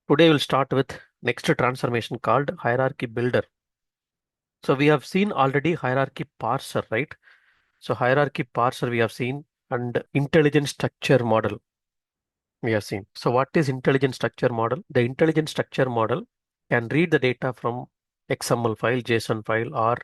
Today we'll start with next transformation called hierarchy builder. So we have seen already hierarchy parser, right? So hierarchy parser we have seen, and intelligent structure model we have seen. So what is intelligent structure model? The intelligent structure model can read the data from XML file, JSON file, or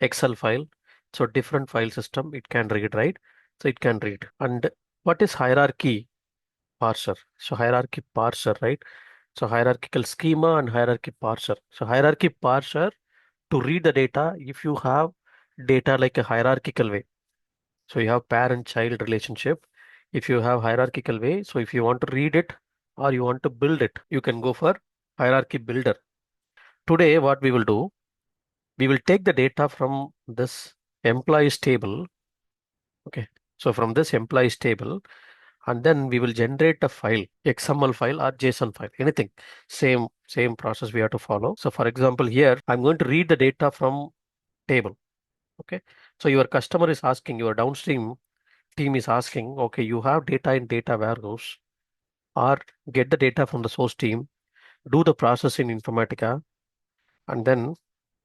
Excel file. So different file system it can read, right? So it can read. And what is hierarchy parser? So hierarchy parser, right? So hierarchical schema and hierarchy parser. So hierarchy parser to read the data if you have data like a hierarchical way. So you have parent-child relationship. If you have hierarchical way, so if you want to read it or you want to build it, you can go for hierarchy builder. Today, what we will do, we will take the data from this employees table. Okay. So from this employees table, and then we will generate a file, XML file or JSON file, anything. Same process we have to follow. So for example, here I'm going to read the data from table. Okay. So your customer is asking, your downstream team is asking, okay, you have data in data warehouse, or get the data from the source team, do the process in Informatica, and then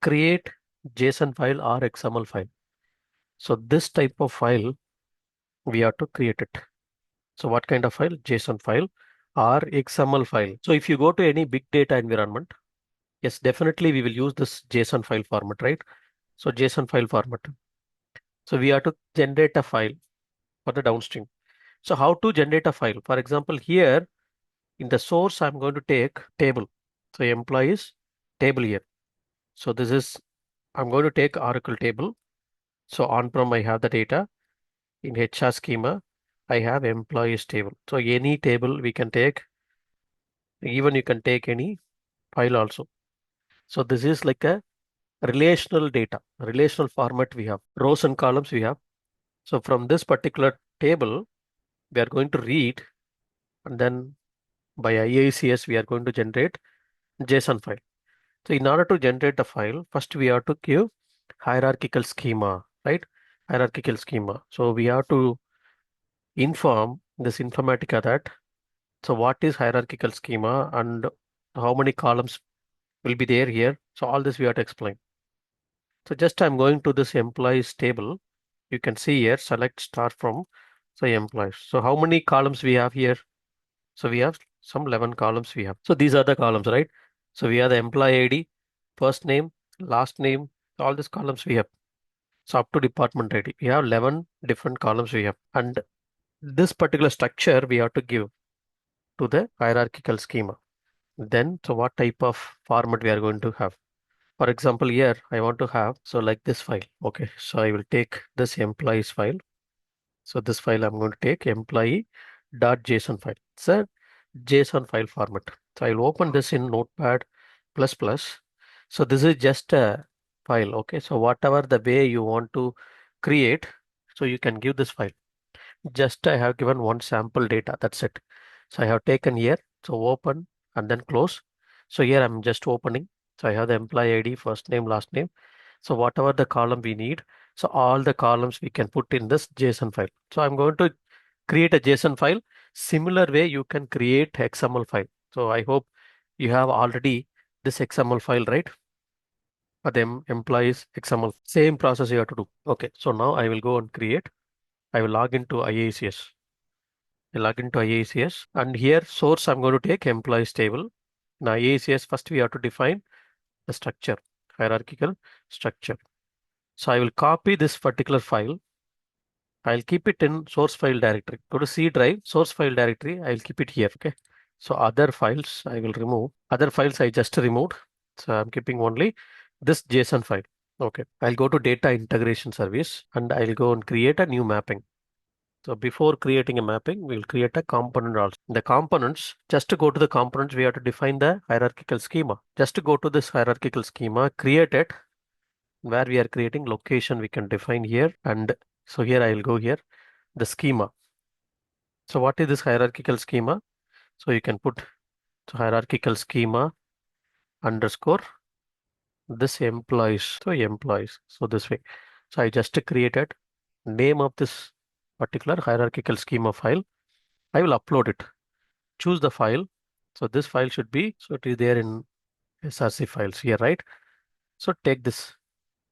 create JSON file or XML file. So this type of file we have to create it. So what kind of file? JSON file or XML file. So if you go to any big data environment, yes, definitely we will use this JSON file format, right? So JSON file format. So we have to generate a file for the downstream. So how to generate a file? For example, here in the source, I'm going to take table. So employees table here. So this is, I'm going to take Oracle table. So on-prem, I have the data. In HR schema, I have employees table. So any table we can take, even you can take any file also. So this is like a relational data, relational format we have, rows and columns we have. So from this particular table, we are going to read, and then by IICS, we are going to generate JSON file. So in order to generate the file, first we have to give hierarchical schema, right? Hierarchical schema. So we have to inform this Informatica that, so what is hierarchical schema and how many columns will be there here. So all this we have to explain. So just I'm going to this employees table. You can see here, select start from, say employees. So how many columns we have here? So we have some 11 columns we have. So these are the columns, right? So we have the employee ID, first name, last name, all these columns we have. So up to department ID, we have 11 different columns we have. And this particular structure we have to give to the hierarchical schema. Then, so what type of format we are going to have? For example, here I want to have, so like this file. Okay, so I will take this employees file. So this file I'm going to take employee.json file. It's a JSON file format. So I'll open this in Notepad++. So this is just a file. Okay, so whatever the way you want to create, so you can give this file. Just I have given one sample data. That's it. So I have taken here. So open and then close. So here I'm just opening. So I have the employee ID, first name, last name. So whatever the column we need, so all the columns we can put in this JSON file. So I'm going to create a JSON file. Similar way you can create XML file. So I hope you have already this XML file, right? For them employees XML. Same process you have to do. Okay, so now I will go and create. I will log into IICS. I log into IICS, and here source I'm going to take employees table. Now IICS first we have to define the structure, hierarchical structure. So I will copy this particular file. I'll keep it in source file directory. Go to C drive, source file directory. I'll keep it here. Okay. So other files I will remove. Other files I just removed. So I'm keeping only this JSON file. Okay. I'll go to data integration service and I'll go and create a new mapping. So before creating a mapping, we'll create a component also. The components, just to go to the components, we have to define the hierarchical schema. Just to go to this hierarchical schema, create it where we are creating location, we can define here. And so here I will go here, the schema. So what is this hierarchical schema? So you can put hierarchical schema underscore this employees. So employees. So this way. So I just created name of this particular hierarchical schema file. I will upload it. Choose the file. So this file should be, so it is there in src files here, right? So take this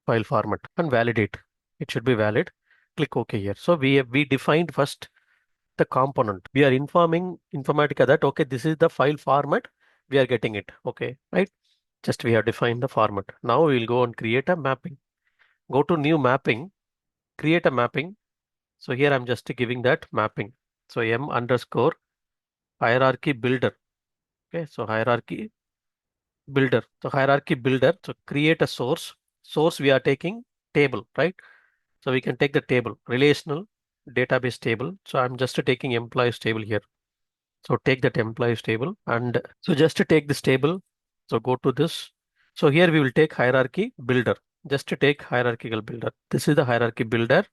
file format and validate. It should be valid. Click OK here. So we defined first the component. We are informing Informatica that, okay, this is the file format. We are getting it. Okay, right? Just we have defined the format. Now we will go and create a mapping. Go to new mapping, create a mapping. So here I'm just giving that mapping. So m underscore hierarchy builder. Okay, so hierarchy builder. So hierarchy builder. So create a source. Source we are taking table, right? So we can take the table, relational database table. So I'm just taking employees table here. So take that employees table, and so just to take this table, so go to this. So here we will take hierarchy builder, just to take hierarchical builder. This is the hierarchy builder.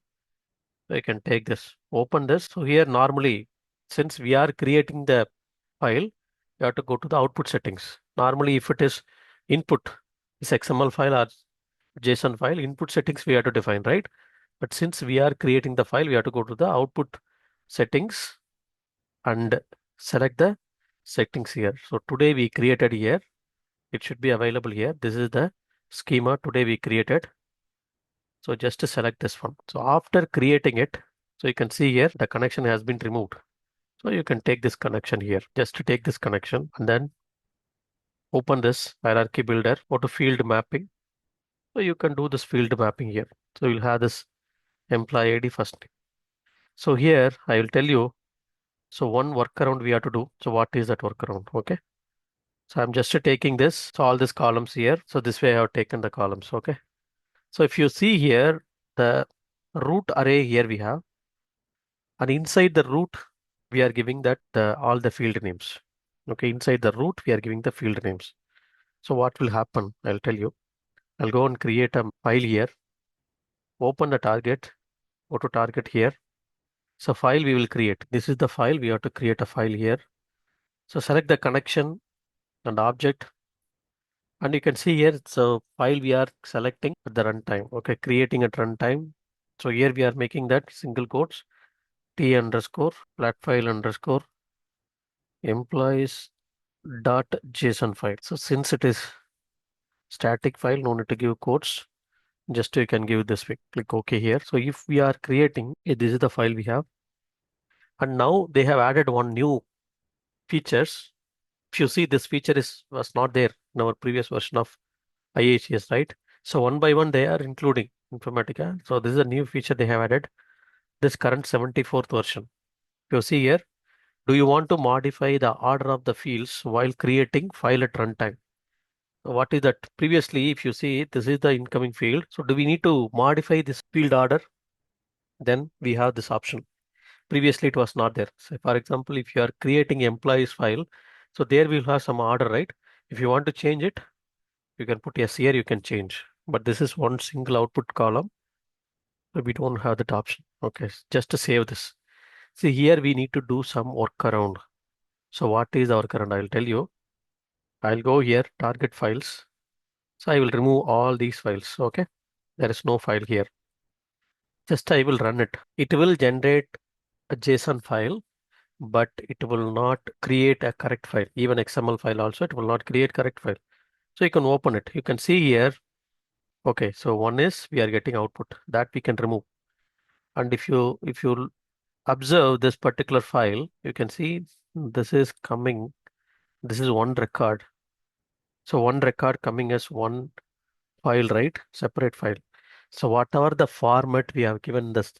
So you can take this, open this. So here normally, since we are creating the file, you have to go to the output settings. Normally, if it is input, this XML file or JSON file, input settings we have to define, right? But since we are creating the file, we have to go to the output settings and select the settings here. So today we created here, it should be available here. This is the schema today we created. So just to select this one. So after creating it, so you can see here the connection has been removed. So you can take this connection here, just to take this connection and then open this hierarchy builder, go to field mapping. So you can do this field mapping here. So you'll have this employee ID first name. So here I will tell you, so one workaround we have to do. So what is that workaround? Okay. So I'm just taking this, so all these columns here. So this way I have taken the columns, okay? So if you see here, the root array here we have, and inside the root, we are giving that all the field names. Okay, inside the root, we are giving the field names. So what will happen? I'll tell you. I'll go and create a file here, open the target, go to target here. So file we will create. This is the file, we have to create a file here. So select the connection and object. And you can see here, so file we are selecting at the runtime. Okay, creating at runtime. So here we are making that single quotes t underscore flat file underscore employees dot json file. So since it is static file, no need to give quotes. Just you can give this way. Click OK here. So if we are creating, this is the file we have. And now they have added one new features. If you see, this feature was not there in our previous version of IICS, right? So one by one, they are including Informatica. So this is a new feature they have added, this current 74th version. If you see here, do you want to modify the order of the fields while creating file at runtime? So what is that? Previously, if you see, this is the incoming field. So do we need to modify this field order? Then we have this option. Previously, it was not there. So for example, if you are creating employees file, so there we'll have some order, right? If you want to change it, you can put yes here, you can change. But this is one single output column. So we don't have that option. Okay, just to save this. See here, we need to do some workaround. So what is the workaround? I'll tell you. I'll go here, target files. So I will remove all these files. Okay, there is no file here. Just I will run it. It will generate a JSON file, but it will not create a correct file. Even XML file also, it will not create correct file. So you can open it. You can see here. Okay, so one is we are getting output that we can remove. And if you observe this particular file, you can see this is coming. This is one record. So one record coming as one file, right? Separate file. So whatever the format we have given this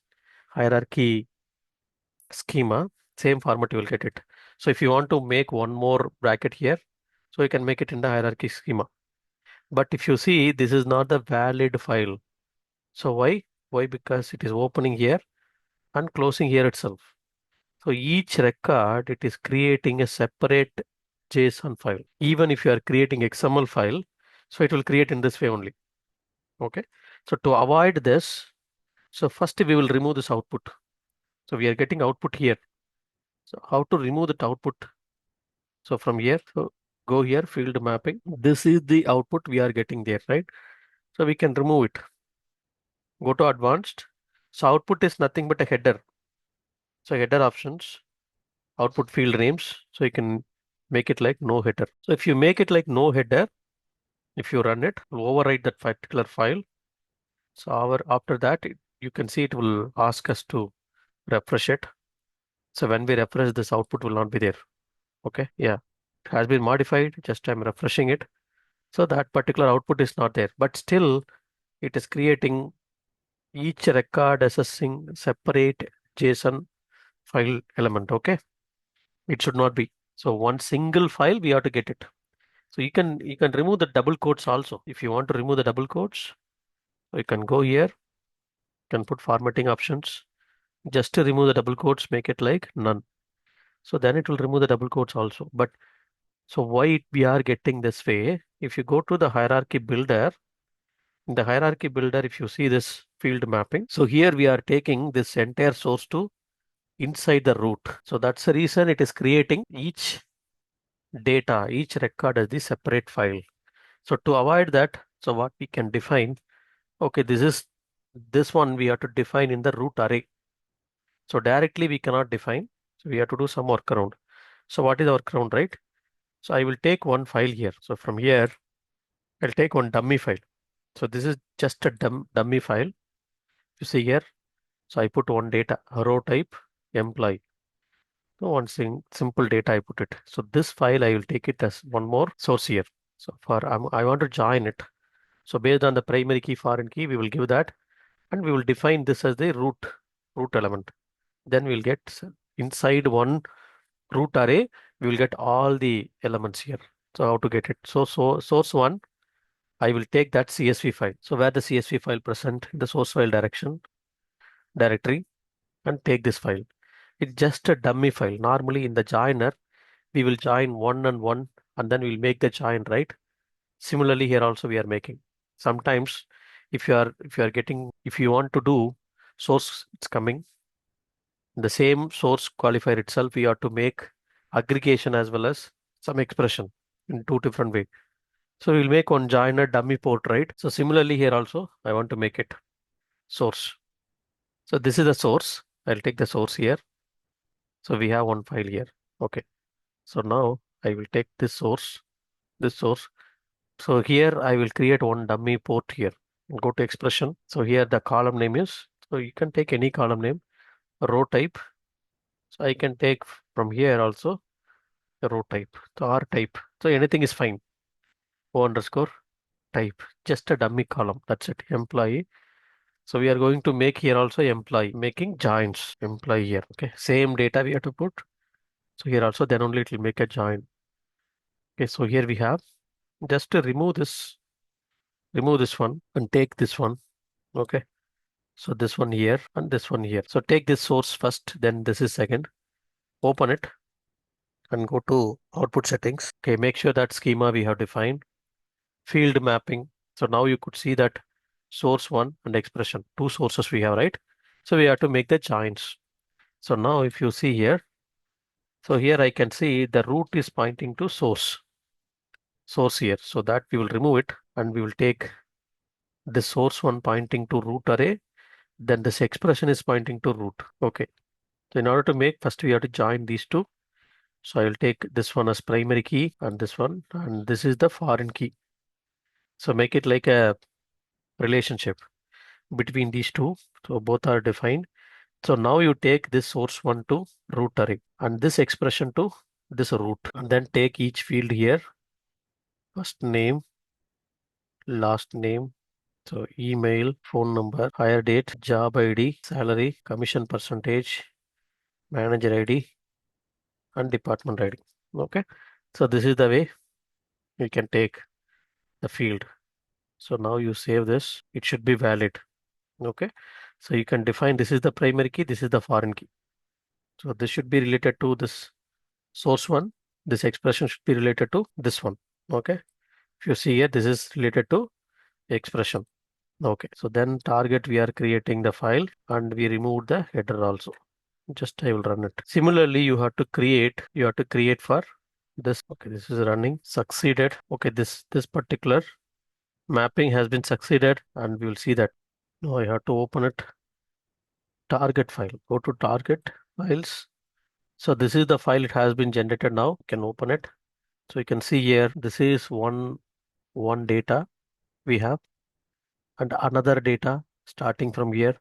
hierarchy schema, same format you will get it. So if you want to make one more bracket here, so you can make it in the hierarchy schema. But if you see, this is not the valid file. So why? Why? Because it is opening here and closing here itself. So each record, it is creating a separate JSON file. Even if you are creating XML file, so it will create in this way only. Okay. So to avoid this, so first we will remove this output. So we are getting output here. So how to remove that output? So from here, so go here, field mapping. This is the output we are getting there, right? So we can remove it. Go to advanced. So output is nothing but a header. So header options, output field names. So you can make it like no header. So if you make it like no header, if you run it, we'll overwrite that particular file. So after that, you can see it will ask us to refresh it. So when we refresh, this output will not be there. Okay, yeah, it has been modified. Just I'm refreshing it. So that particular output is not there, but still it is creating each record as a separate JSON file element. Okay, it should not be. So one single file we have to get it. So you can remove the double quotes also. If you want to remove the double quotes, you can go here, you can put formatting options. Just to remove the double quotes, make it like none. So then it will remove the double quotes also. But so why we are getting this way? If you go to the hierarchy builder, in the hierarchy builder, if you see this field mapping, so here we are taking this entire source to inside the root. So that's the reason it is creating each data, each record as the separate file. So to avoid that, so what we can define, okay, this one we have to define in the root array. So directly we cannot define. So we have to do some workaround. So what is the workaround, right? So I will take one file here. So from here, I'll take one dummy file. So this is just a dummy file. You see here. So I put one data, row type, employee. So one simple data I put it. So this file I will take it as one more source here. So I want to join it. So based on the primary key, foreign key, we will give that, and we will define this as the root element. Then we'll get inside one root array, we will get all the elements here. So how to get it? So source one, I will take that CSV file. So where the CSV file present in the source file directory, and take this file. It's just a dummy file. Normally in the joiner, we will join one and one, and then we'll make the join, right? Similarly here also we are making. Sometimes if you want to do source, it's coming. The same source qualifier itself, we have to make aggregation as well as some expression in two different ways. So we'll make one joiner dummy port, right? So similarly here also, I want to make it source. So this is the source. I'll take the source here. So we have one file here. Okay. So now I will take this source. So here I will create one dummy port here. Go to expression. So here the column name is, so you can take any column name, row type. So I can take from here also the row type, the R type. So anything is fine. O underscore type, just a dummy column. That's it. Employee. So we are going to make here also employee, making joins employee here. Okay. Same data we have to put. So here also, then only it will make a join. Okay. So here we have just to remove this one and take this one. Okay. So this one here and this one here. So take this source first, then this is second. Open it and go to output settings. Okay. Make sure that schema we have defined. Field mapping. So now you could see that source one and expression, two sources we have, right? So we have to make the joins. So now if you see here, so here I can see the root is pointing to source here. So that we will remove it, and we will take the source one pointing to root array. Then this expression is pointing to root. Okay. So in order to make, first we have to join these two. So I will take this one as primary key and this is the foreign key. So make it like a relationship between these two. So both are defined. So now you take this source one to root array and this expression to this root, and then take each field here, first name, last name, so email, phone number, hire date, job ID, salary, commission percentage, manager ID, and department ID. Okay. So this is the way you can take the field. So now you save this, it should be valid. Okay. So you can define this is the primary key, this is the foreign key. So this should be related to this source one. This expression should be related to this one. Okay. If you see here, this is related to expression. Okay. So then target, we are creating the file and we removed the header also. Just I will run it. Similarly, you have to create for this. Okay. This is running, succeeded. Okay. This particular mapping has been succeeded, and we will see that. Now I have to open it. Target file. Go to target files. So this is the file, it has been generated now. You can open it. So you can see here, this is one data we have, and another data starting from here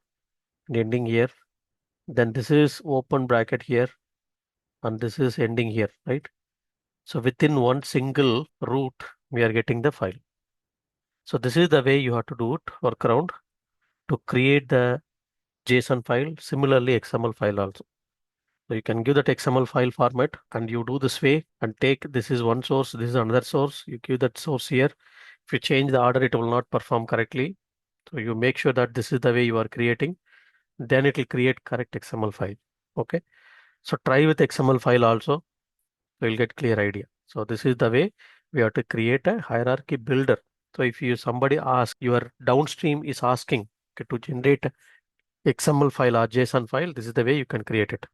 and ending here. Then this is open bracket here, and this is ending here, right? So within one single root, we are getting the file. So this is the way you have to do it, workaround, to create the JSON file, similarly XML file also. So you can give that XML file format and you do this way and take, this is one source, this is another source, you give that source here. If you change the order, it will not perform correctly. So you make sure that this is the way you are creating, then it will create correct XML file. Okay. So try with XML file also, so you'll get clear idea. So this is the way we have to create a hierarchy builder. So if you somebody ask, your downstream is asking to generate XML file or JSON file, this is the way you can create it.